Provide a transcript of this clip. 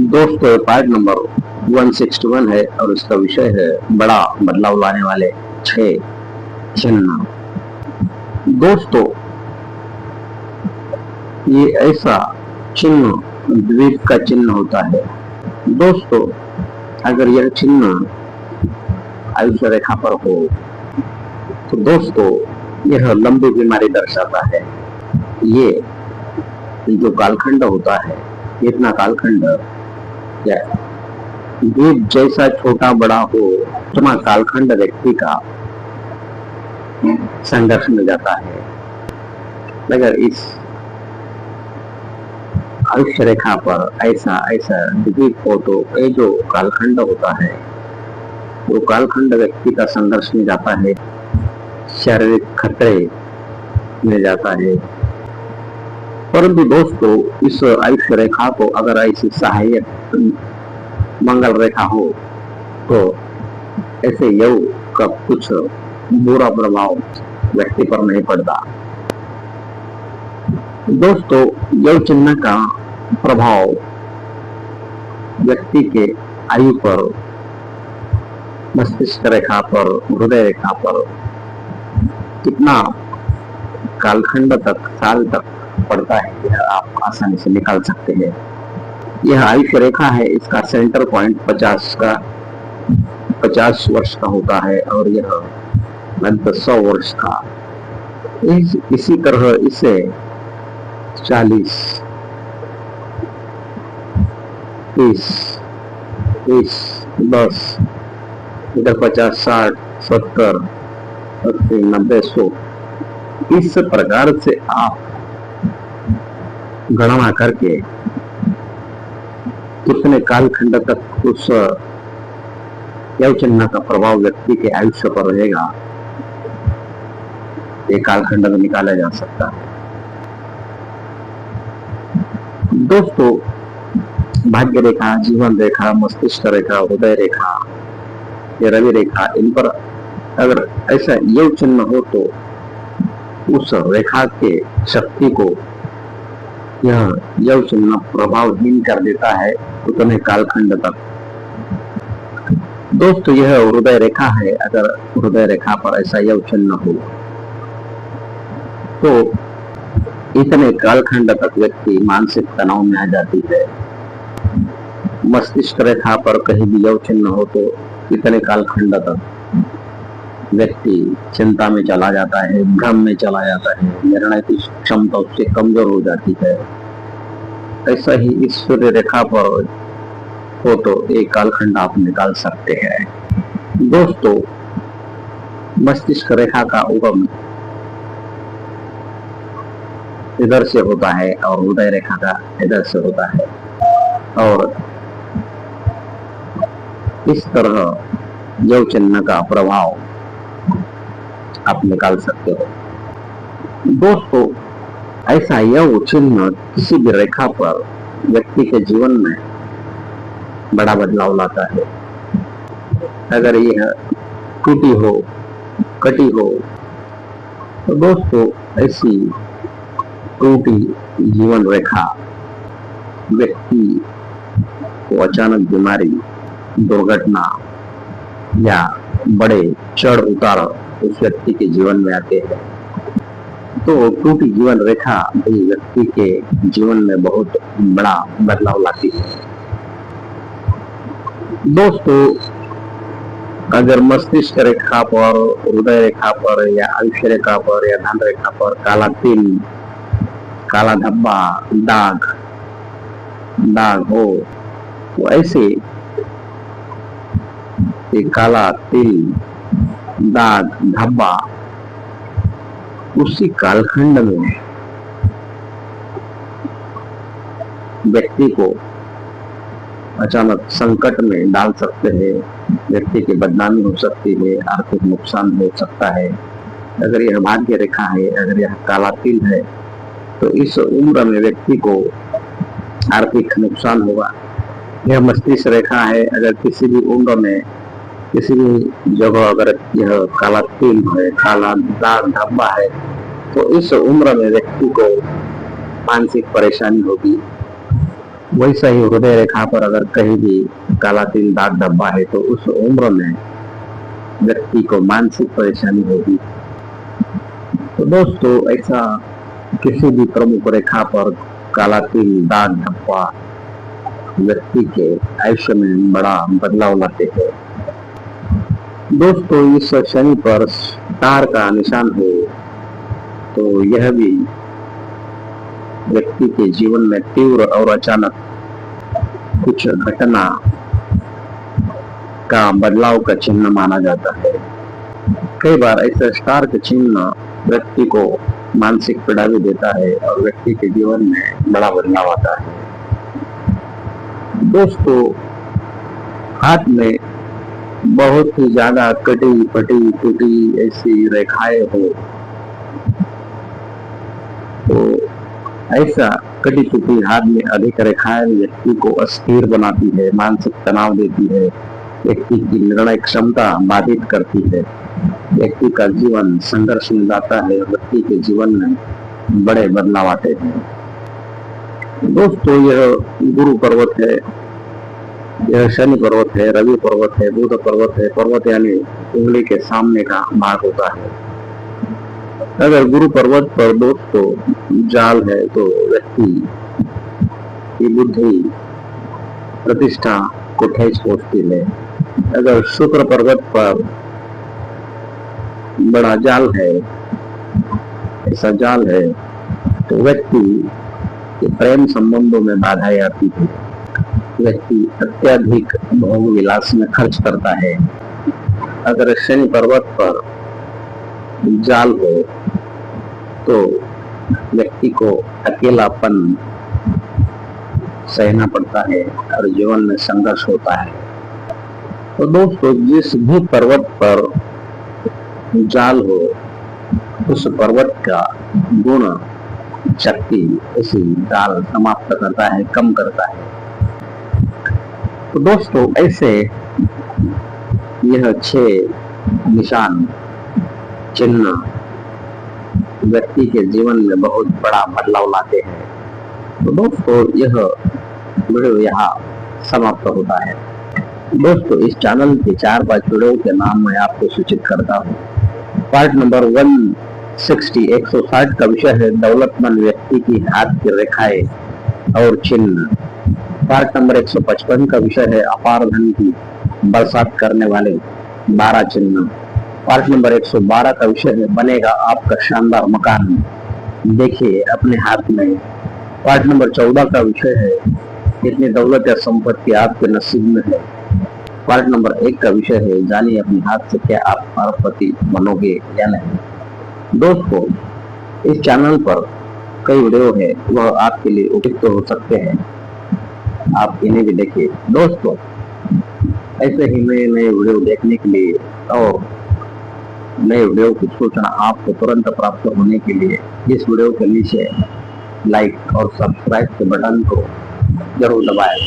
दोस्तों part number 161 है और इसका विषय है बड़ा बदलाव लाने वाले 6 चिन्ह। दोस्तों ये ऐसा चिन्ह द्वीप का चिन्ह होता है। दोस्तों अगर यह चिन्ह आयुष्य रेखा पर हो तो दोस्तों यह लंबी बीमारी दर्शाता है। ये जो कालखंड होता है, इतना कालखंड या द्वीप जैसा छोटा बड़ा हो, उतना कालखंड व्यक्ति का संघर्ष में जाता है। मगर इस आयुष्य रेखा पर ऐसा द्वीप हो तो ये जो कालखंड होता है, वो कालखंड व्यक्ति का संघर्ष में जाता है, शारीरिक खतरे में जाता है। परंतु दोस्तों इस आयुष्य रेखा को अगर ऐसी सहायक मंगल रेखा हो तो ऐसे योग का कुछ बुरा प्रभाव व्यक्ति पर नहीं पड़ता। दोस्तों योग चिन्ह का प्रभाव व्यक्ति के आयु पर, मस्तिष्क रेखा पर, हृदय रेखा पर कितना कालखंड तक, साल तक पड़ता है, यह आप आसानी से निकाल सकते हैं। यह आयुष्य रेखा है, इसका सेंटर पॉइंट 50 वर्ष का होता है और यह मध्य 100 वर्ष का। इसी तरह इसे 40, 30, 10, इधर 50, 60, 70, 80, 90, 100 इस प्रकार से आप गणना करके कितने कालखंड तक उस योग चिन्ह का प्रभाव व्यक्ति के आयुष्य पर रहेगा, ये कालखंड में निकाला जा सकता है। दोस्तों भाग्य रेखा, जीवन रेखा, मस्तिष्क रेखा, हृदय रेखा, ये रवि रेखा, इन पर अगर ऐसा योग चिन्ह हो तो उस रेखा के शक्ति को यह योग चिन्ह प्रभावहीन कर देता है उतने कालखंड तक। दोस्तों यह हृदय रेखा है, अगर हृदय रेखा पर ऐसा योग चिन्ह हो तो इतने कालखंड तक व्यक्ति मानसिक तनाव में आ जाती है। मस्तिष्क रेखा पर कहीं भी योग चिन्ह हो तो इतने कालखंड तक व्यक्ति चिंता में चला जाता है, भ्रम में चला जाता है, निर्णय की क्षमता उससे कमजोर हो जाती है। ऐसा ही इस सूर्य रेखा पर हो तो एक कालखंड आप निकाल सकते हैं। दोस्तों मस्तिष्क रेखा का उगम इधर से होता है और हृदय रेखा का इधर से होता है और इस तरह योग चिन्ह का प्रभाव आप निकाल सकते हो। दोस्तों ऐसा योग चिन्ह किसी भी रेखा पर व्यक्ति के जीवन में बड़ा बदलाव लाता है। अगर यह टूटी हो, कटी हो तो दोस्तों ऐसी टूटी जीवन रेखा व्यक्ति को अचानक बीमारी, दुर्घटना या बड़े चढ़ उतार उस व्यक्ति के जीवन में आते हैं। तो टूटी जीवन रेखा भी व्यक्ति के जीवन में बहुत बड़ा बदलाव लाती है। दोस्तों अगर मस्तिष्क रेखा पर, हृदय रेखा पर या आयुष्य रेखा पर या धन रेखा पर काला तिल, काला धब्बा, दाग हो तो ऐसे एक काला तिल, दाग, धब्बा उसी कालखंड में व्यक्ति को अचानक संकट में डाल सकते हैं। व्यक्ति की बदनामी हो सकती है, आर्थिक नुकसान हो सकता है। अगर यह भाग्य रेखा है, अगर यह काला तिल है तो इस उम्र में व्यक्ति को आर्थिक नुकसान होगा। यह मस्तिष्क रेखा है, अगर किसी भी उम्र में किसी भी जगह अगर यह काला तिल है, काला दाग, धब्बा है तो इस उम्र में व्यक्ति को मानसिक परेशानी होगी, वैसा ही हृदय रेखा पर अगर कहीं भी काला तिल दाग धब्बा है तो उस उम्र में व्यक्ति को मानसिक परेशानी होगी। तो दोस्तों ऐसा किसी भी प्रमुख रेखा पर काला तिल दाग धब्बा व्यक्ति के आयुष्य में बड़ा बदलाव लाते हैं। दोस्तों इस शनि पर स्टार का निशान है तो यह भी व्यक्ति के जीवन में तीव्र और अचानक कुछ घटना का बदलाव का चिन्ह माना जाता है। कई बार ऐसा स्टार का चिन्ह व्यक्ति को मानसिक पीड़ा भी देता है और व्यक्ति के जीवन में बड़ा बदलाव आता है। दोस्तों हाथ में बहुत ही ज्यादा कटी फटी टूटी ऐसी रेखाएं हो तो ऐसा कटी टूटी हाथ में अधिक रेखाएं व्यक्ति को अस्थिर बनाती है, मानसिक तनाव देती है, व्यक्ति की निर्णय क्षमता बाधित करती है, व्यक्ति का जीवन संघर्ष में जाता है, व्यक्ति के जीवन में बड़े बदलाव आते हैं। दोस्तों यह गुरु पर्वत है, यह शनि पर्वत है, रवि पर्वत है, बुध पर्वत है। पर्वत यानी उंगली के सामने का भाग होता है। अगर गुरु पर्वत पर दोस्तों जाल है तो व्यक्ति की बुद्धि प्रतिष्ठा को ठेस पहुंचती है। अगर शुक्र पर्वत पर बड़ा जाल है, ऐसा जाल है तो व्यक्ति के प्रेम संबंधों में बाधाएं आती है, व्यक्ति अत्यधिक भोग विलास में खर्च करता है। अगर शनि पर्वत पर जाल हो तो व्यक्ति को अकेलापन सहना पड़ता है और जीवन में संघर्ष होता है। तो दोस्तों जिस भी पर्वत पर जाल हो उस पर्वत का गुण शक्ति उसी जाल समाप्त करता है, कम करता है। तो दोस्तों ऐसे यह 6 निशान चिन्ह व्यक्ति के जीवन में बहुत बड़ा बदलाव लाते हैं। तो दोस्तों यह वीडियो यहाँ समाप्त होता है। दोस्तों इस चैनल के 4-5 वीडियो के नाम मैं आपको सूचित करता हूँ। पार्ट नंबर 160 का विषय है दौलतमंद व्यक्ति की हाथ की रेखाएं और चिन्ह। पार्ट नंबर 155 का विषय है अपार धन की बरसात करने वाले 12 चिन्ह। पार्ट नंबर 112 का विषय है बनेगा आपका शानदार मकान, देखिए अपने हाथ में। पार्ट नंबर 14 का विषय है कितनी दौलत या संपत्ति आपके नसीब में है। पार्ट नंबर 1 का विषय है जानिए अपने हाथ से क्या आप अरबपति बनोगे या नहीं। दोस्तों इस चैनल पर कई वीडियो है, वह आपके लिए उपयुक्त हो सकते हैं, आप इन्हें भी देखिए। दोस्तों ऐसे ही नए वीडियो देखने के लिए और नए वीडियो की सूचना आपको तुरंत प्राप्त होने के लिए इस वीडियो के नीचे लाइक और सब्सक्राइब के बटन को जरूर दबाएं।